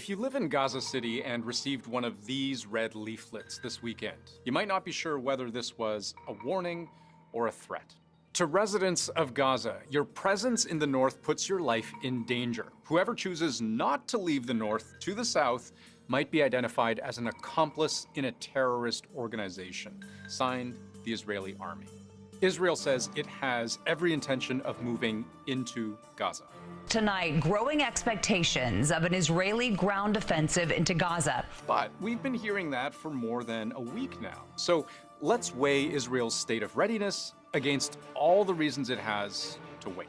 If you live in Gaza City and received one of these red leaflets this weekend, you might not be sure whether this was a warning or a threat. To residents of Gaza, your presence in the north puts your life in danger. Whoever chooses not to leave the north to the south might be identified as an accomplice in a terrorist organization. Signed, the Israeli army. Israel says it has every intention of moving into Gaza. Tonight, growing expectations of an Israeli ground offensive into Gaza. But we've been hearing that for more than a week now. So let's weigh Israel's state of readiness against all the reasons it has to wait.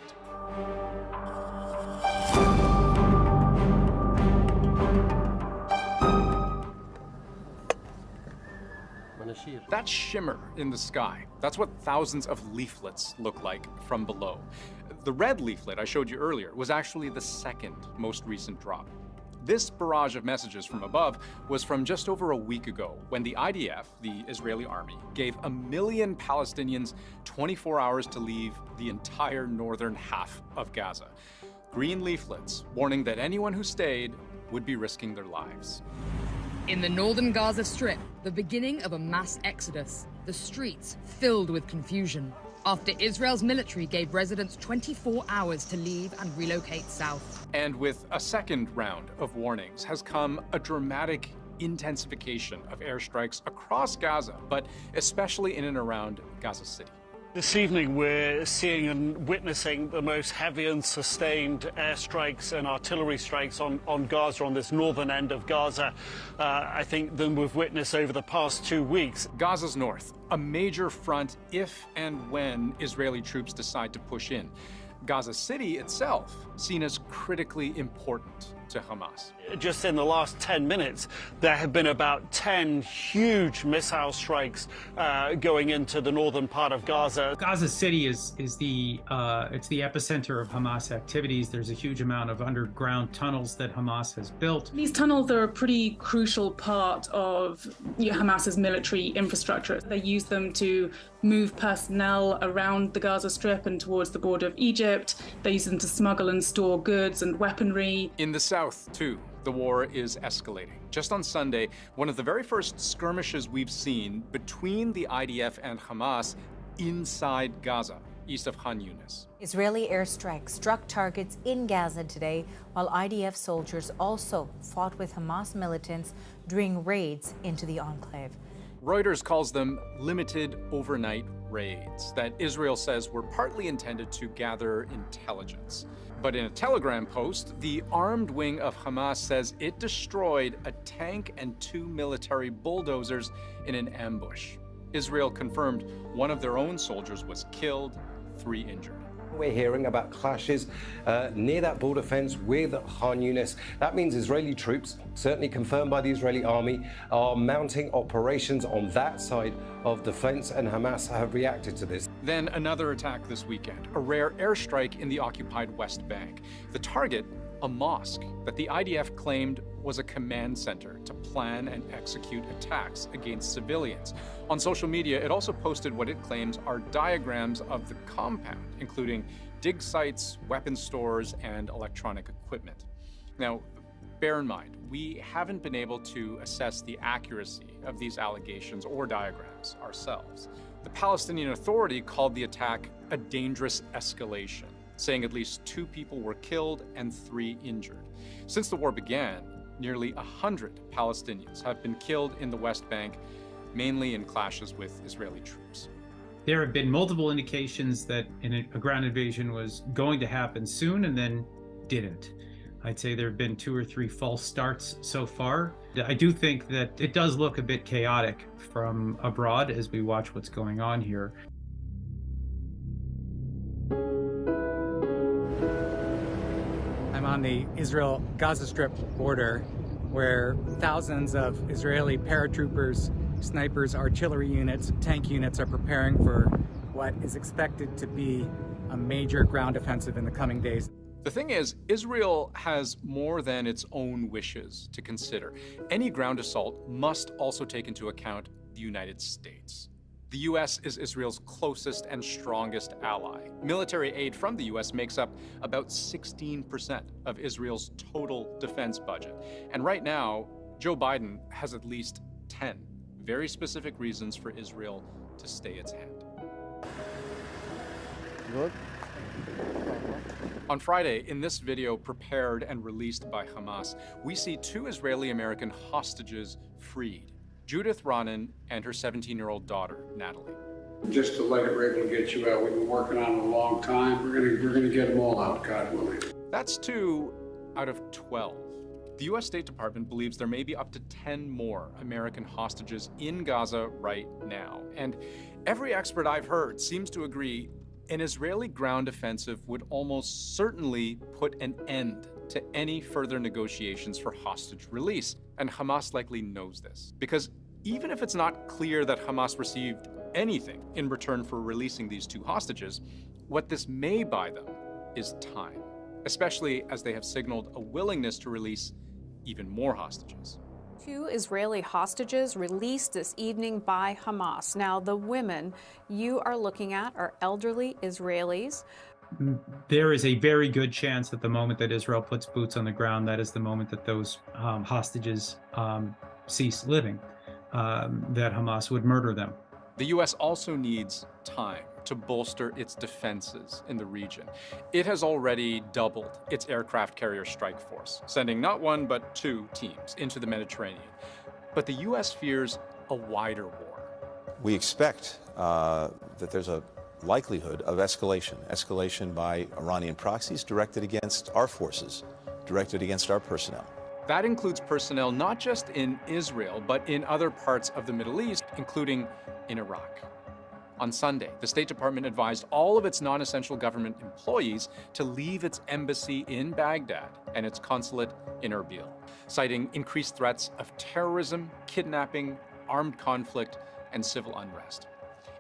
That shimmer in the sky, that's what thousands of leaflets look like from below. The red leaflet I showed you earlier was actually the second most recent drop. This barrage of messages from above was from just over a week ago when the IDF, the Israeli army, gave 1 million Palestinians 24 hours to leave the entire northern half of Gaza. Green leaflets warning that anyone who stayed would be risking their lives. In the northern Gaza Strip, the beginning of a mass exodus, the streets filled with confusion, after Israel's military gave residents 24 hours to leave and relocate south. And with a second round of warnings has come a dramatic intensification of airstrikes across Gaza, but especially in and around Gaza City. This evening we're seeing and witnessing the most heavy and sustained airstrikes and artillery strikes on Gaza, on this northern end of Gaza, I think, than we've witnessed over the past 2 weeks. Gaza's north, a major front if and when Israeli troops decide to push in. Gaza City itself seen as critically important to Hamas. Just in the last 10 minutes, there have been about 10 huge missile strikes going into the northern part of Gaza. Gaza City is the epicenter of Hamas activities. There's a huge amount of underground tunnels that Hamas has built. These tunnels are a pretty crucial part of Hamas's military infrastructure. They use them to move personnel around the Gaza Strip and towards the border of Egypt. They use them to smuggle and store goods and weaponry. In the south, too, the war is escalating. Just on Sunday, one of the very first skirmishes we've seen between the IDF and Hamas inside Gaza, east of Khan Yunis. Israeli airstrikes struck targets in Gaza today, while IDF soldiers also fought with Hamas militants during raids into the enclave. Reuters calls them limited overnight raids that Israel says were partly intended to gather intelligence. But in a Telegram post, the armed wing of Hamas says it destroyed a tank and 2 military bulldozers in an ambush. Israel confirmed one of their own soldiers was killed, 3 injured. We're hearing about clashes near that border fence with Khan Yunis. That means Israeli troops, certainly confirmed by the Israeli army, are mounting operations on that side of the fence, and Hamas have reacted to this. Then another attack this weekend, a rare airstrike in the occupied West Bank. The target, a mosque that the IDF claimed was a command center to plan and execute attacks against civilians. On social media, it also posted what it claims are diagrams of the compound, including dig sites, weapon stores, and electronic equipment. Now, bear in mind, we haven't been able to assess the accuracy of these allegations or diagrams ourselves. The Palestinian Authority called the attack a dangerous escalation, saying at least 2 people were killed and 3 injured. Since the war began, nearly 100 Palestinians have been killed in the West Bank, mainly in clashes with Israeli troops. There have been multiple indications that a ground invasion was going to happen soon and then didn't. I'd say there have been 2 or 3 false starts so far. I do think that it does look a bit chaotic from abroad as we watch what's going on here. I'm on the Israel-Gaza Strip border, where thousands of Israeli paratroopers, snipers, artillery units, tank units are preparing for what is expected to be a major ground offensive in the coming days. The thing is, Israel has more than its own wishes to consider. Any ground assault must also take into account the United States. The U.S. is Israel's closest and strongest ally. Military aid from the U.S. makes up about 16% of Israel's total defense budget. And right now, Joe Biden has at least 10 very specific reasons for Israel to stay its hand. Good. On Friday, in this video prepared and released by Hamas, we see two Israeli-American hostages freed, Judith Ronan and her 17-year-old daughter, Natalie. Just delighted we're able to get you out. We've been working on it a long time. We're gonna get them all out, God willing. That's 2 out of 12. The U.S. State Department believes there may be up to 10 more American hostages in Gaza right now. And every expert I've heard seems to agree an Israeli ground offensive would almost certainly put an end to any further negotiations for hostage release. And Hamas likely knows this, because even if it's not clear that Hamas received anything in return for releasing these two hostages, what this may buy them is time, especially as they have signaled a willingness to release even more hostages. 2 Israeli hostages released this evening by Hamas. Now, the women you are looking at are elderly Israelis. There is a very good chance that the moment that Israel puts boots on the ground, that is the moment that those hostages cease living, that Hamas would murder them. The U.S. also needs time to bolster its defenses in the region. It has already doubled its aircraft carrier strike force, sending not 1 but 2 teams into the Mediterranean. But the U.S. fears a wider war. We expect that there's a likelihood of escalation by Iranian proxies directed against our forces, directed against our personnel. That includes personnel not just in Israel, but in other parts of the Middle East, including in Iraq. On Sunday, the State Department advised all of its non-essential government employees to leave its embassy in Baghdad and its consulate in Erbil, citing increased threats of terrorism, kidnapping, armed conflict, and civil unrest.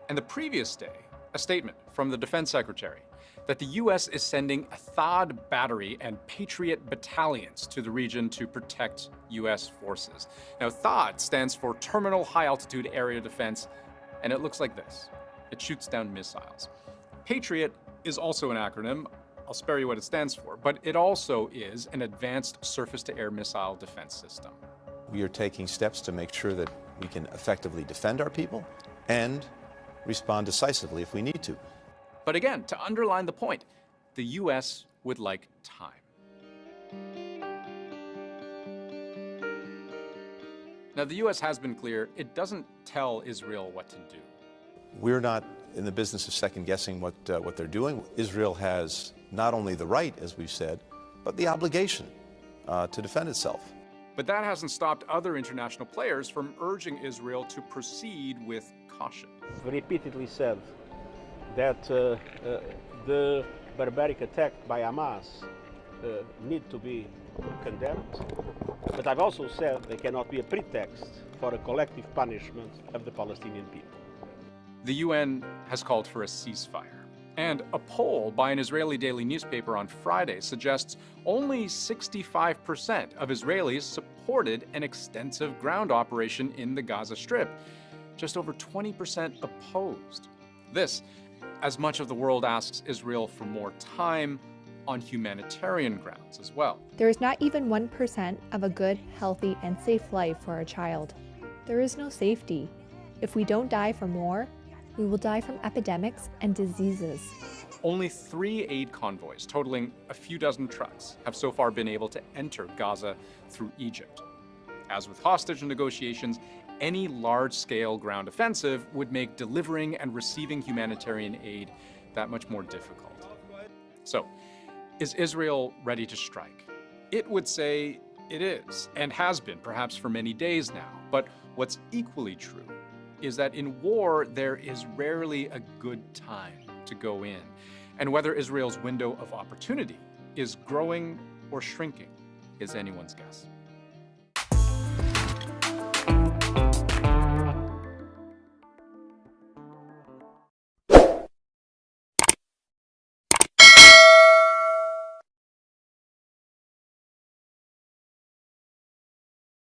And the previous day, a statement from the Defense Secretary that the U.S. is sending a THAAD battery and Patriot battalions to the region to protect U.S. forces. Now, THAAD stands for Terminal High Altitude Area Defense, and it looks like this. It shoots down missiles. Patriot is also an acronym. I'll spare you what it stands for, but it also is an advanced surface-to-air missile defense system. We are taking steps to make sure that we can effectively defend our people and respond decisively if we need to. But again, to underline the point, the U.S. would like time. Now, the U.S. has been clear it doesn't tell Israel what to do. We're not in the business of second-guessing what they're doing. Israel has not only the right, as we've said, but the obligation to defend itself. But that hasn't stopped other international players from urging Israel to proceed with caution. Repeatedly said that the barbaric attack by Hamas need to be condemned, but I've also said they cannot be a pretext for a collective punishment of the Palestinian people. The UN has called for a ceasefire. And a poll by an Israeli daily newspaper on Friday suggests only 65% of Israelis supported an extensive ground operation in the Gaza Strip. Just over 20% opposed. This, as much of the world asks Israel for more time on humanitarian grounds as well. There is not even 1% of a good, healthy, and safe life for a child. There is no safety. If we don't die from war, we will die from epidemics and diseases. Only 3 aid convoys, totaling a few dozen trucks, have so far been able to enter Gaza through Egypt. As with hostage negotiations, any large-scale ground offensive would make delivering and receiving humanitarian aid that much more difficult. So, is Israel ready to strike? It would say it is, and has been perhaps for many days now. But what's equally true is that in war, there is rarely a good time to go in. And whether Israel's window of opportunity is growing or shrinking is anyone's guess.